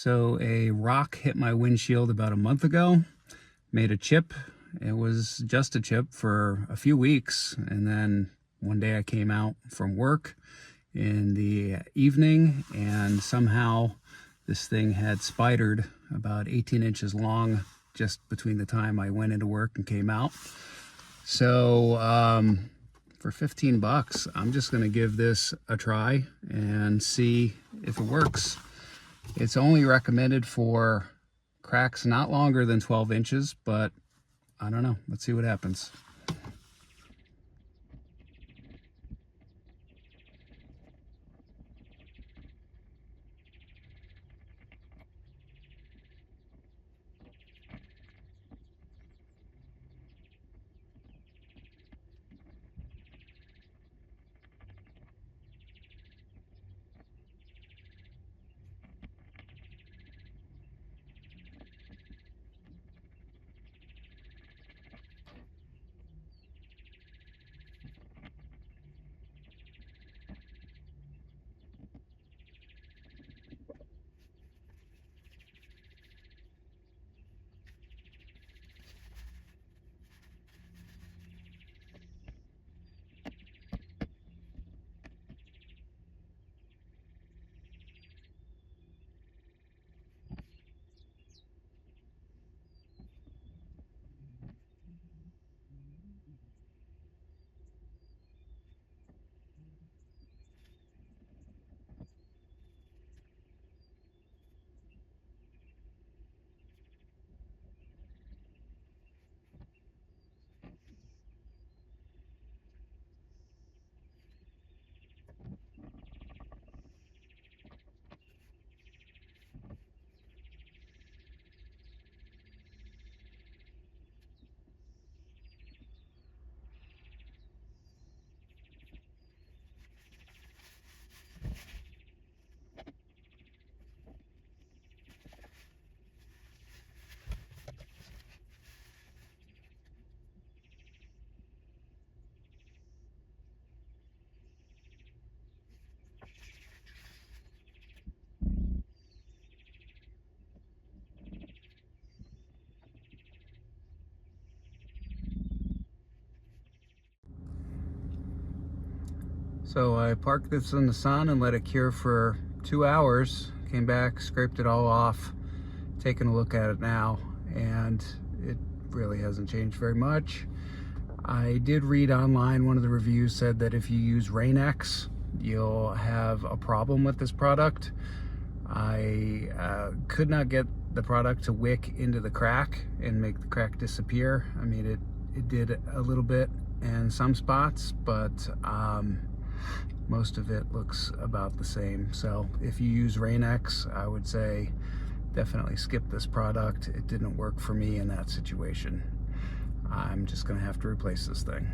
So a rock hit my windshield about a month ago, made a chip. It was just a chip for a few weeks, and then one day I came out from work in the evening and somehow this thing had spidered about 18 inches long just between the time I went into work and came out. So for 15 bucks, I'm just going to give this a try and see if it works. It's only recommended for cracks not longer than 12 inches, but I don't know. Let's see what happens. So I parked this in the sun and let it cure for 2 hours, came back, scraped it all off, taking a look at it now, and it really hasn't changed very much. I did read online, one of the reviews said that if you use RainX, you'll have a problem with this product. I could not get the product to wick into the crack and make the crack disappear. I mean, it did a little bit in some spots, but most of it looks about the same. So if you use RainX, I would say definitely skip this product. It didn't work for me in that situation. I'm just gonna have to replace this thing.